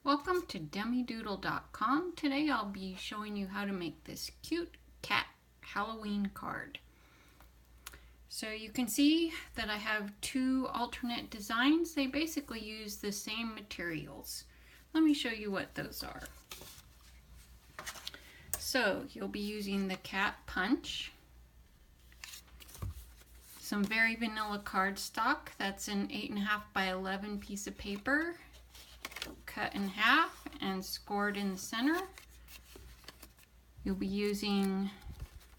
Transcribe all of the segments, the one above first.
Welcome to demidoodle.com. Today I'll be showing you how to make this cute cat Halloween card. So you can see that I have two alternate designs. They basically use the same materials. Let me show you what those are. So you'll be using the cat punch, some very vanilla cardstock. That's an 8.5 by 11 piece of paper, cut in half and scored in the center. You'll be using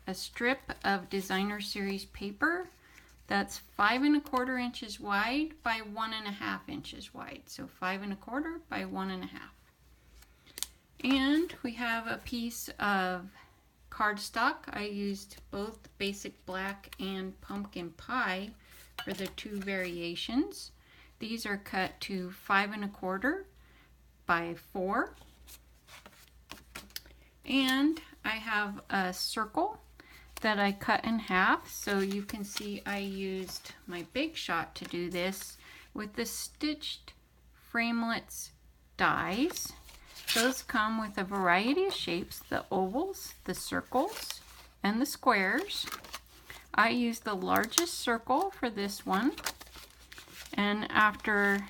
a strip of designer series paper that's 5 1/4 inches wide by 1.5 inches wide. So 5 1/4 by 1.5. And we have a piece of cardstock. I used both basic black and pumpkin pie for the two variations. These are cut to 5 1/4 by 4. And I have a circle that I cut in half. So you can see I used my Big Shot to do this with the stitched framelits dies. Those come with a variety of shapes, the ovals, the circles, and the squares. I used the largest circle for this one, and after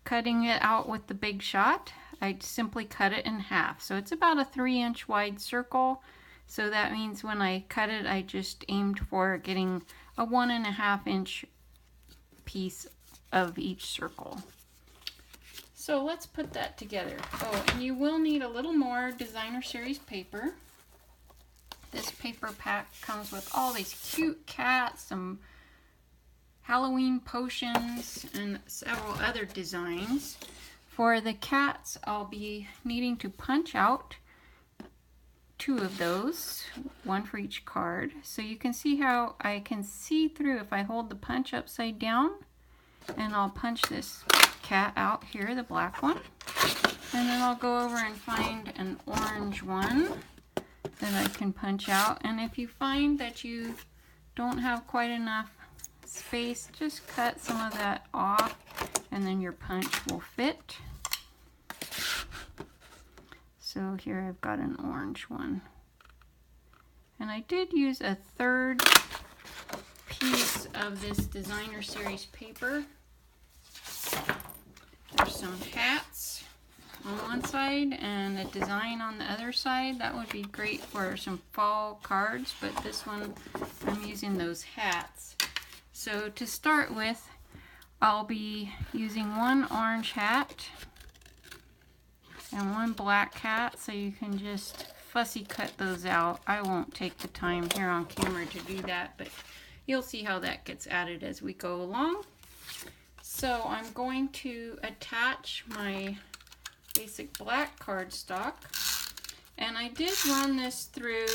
cutting it out with the Big Shot, I simply cut it in half. So it's about a 3-inch wide circle. So that means when I cut it, I just aimed for getting a 1.5 inch piece of each circle. So let's put that together. Oh, and you will need a little more designer series paper. This paper pack comes with all these cute cats, some Halloween potions, and several other designs. For the cats, I'll be needing to punch out 2 of those, one for each card. So you can see how I can see through if I hold the punch upside down, and I'll punch this cat out here, the black one. And then I'll go over and find an orange one that I can punch out. And if you find that you don't have quite enough space, just cut some of that off and then your punch will fit. So here I've got an orange one. And I did use a 3rd piece of this designer series paper. There's some hats on one side and a design on the other side. That would be great for some fall cards, but this one I'm using those hats. So to start with, I'll be using one orange hat and one black hat, so you can just fussy cut those out. I won't take the time here on camera to do that, but you'll see how that gets added as we go along. So I'm going to attach my basic black cardstock, and I did run this through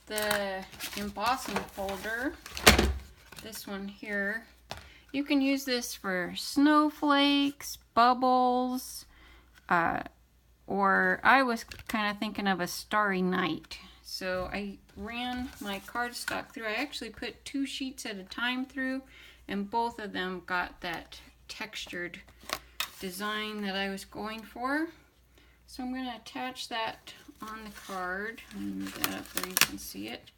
the embossing folder, this one here. You can use this for snowflakes, bubbles, or I was kind of thinking of a starry night. So I ran my cardstock through. I actually put 2 sheets at a time through, and both of them got that textured design that I was going for. So I'm going to attach that on the card. Let me move that up where you can see it.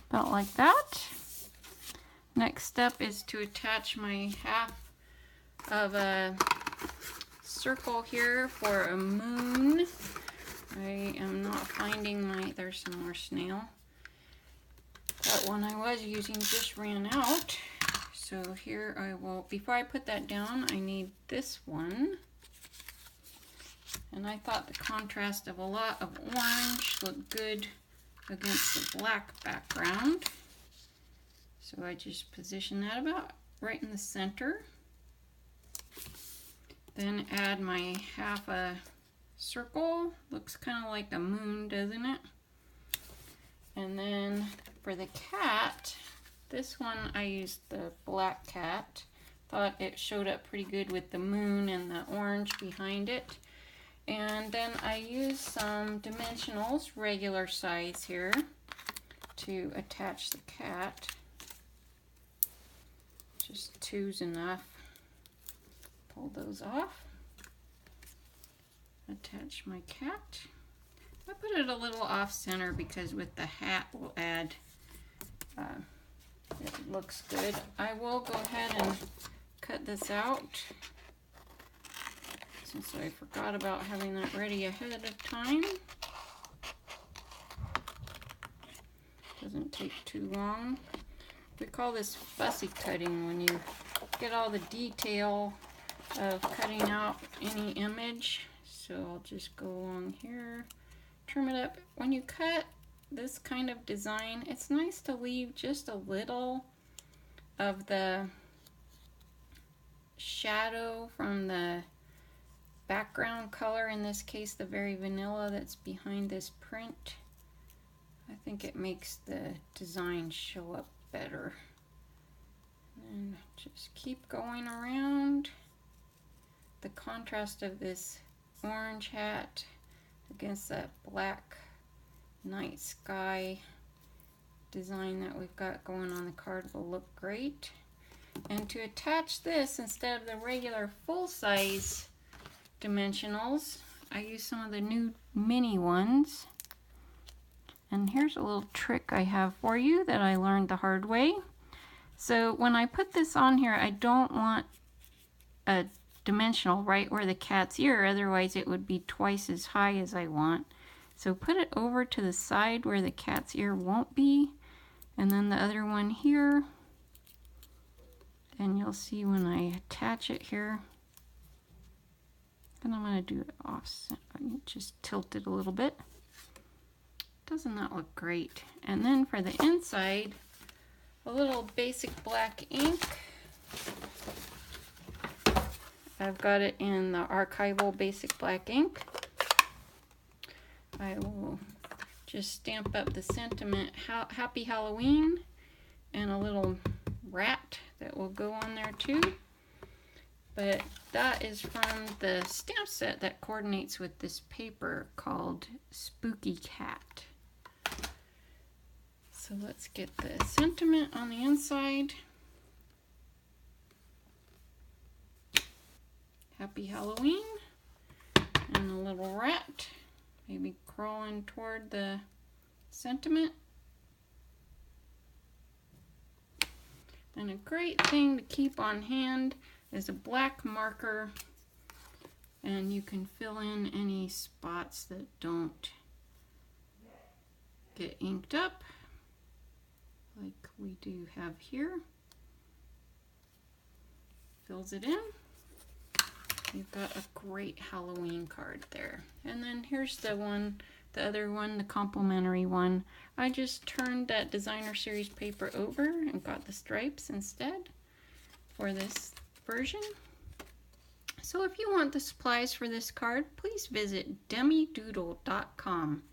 About like that. Next step is to attach my half of a circle here for a moon. I am not finding my, there's some more snail. That one I was using just ran out. So here I will, before I put that down, I need this one. And I thought the contrast of a lot of orange looked good against the black background. So I just position that about right in the center. Then add my half a circle. Looks kind of like a moon, doesn't it? And then for the cat, this one I used the black cat. Thought it showed up pretty good with the moon and the orange behind it. And then I used some dimensionals, regular size here, to attach the cat. Just two's enough. Pull those off. Attach my cat. I put it a little off center because with the hat we'll add, it looks good. I will go ahead and cut this out since I forgot about having that ready ahead of time. Doesn't take too long. We call this fussy cutting when you get all the detail of cutting out any image. So I'll just go along here, trim it up. When you cut this kind of design, it's nice to leave just a little of the shadow from the background color, in this case the very vanilla that's behind this print. I think it makes the design show up better. And just keep going around. The contrast of this orange hat against that black night sky design that we've got going on the card will look great. And to attach this, instead of the regular full-size dimensionals, I use some of the new mini ones. And here's a little trick I have for you that I learned the hard way. So when I put this on here, I don't want a dimensional right where the cat's ear, otherwise it would be twice as high as I want. So put it over to the side where the cat's ear won't be, and then the other one here. And you'll see when I attach it here, and I'm going to do it offset, just tilt it a little bit. Doesn't that look great? And then for the inside, a little basic black ink. I've got it in the archival basic black ink. I will just stamp up the sentiment Happy Halloween and a little rat that will go on there too. But that is from the stamp set that coordinates with this paper called Spooky Cat. So let's get the sentiment on the inside. Happy Halloween, and a little rat maybe crawling toward the sentiment. And a great thing to keep on hand is a black marker, and you can fill in any spots that don't get inked up like we do have here. Fills it in. You've got a great Halloween card there. And then here's the other one, the complimentary one. I just turned that designer series paper over and got the stripes instead for this version. So if you want the supplies for this card, please visit demidoodle.com.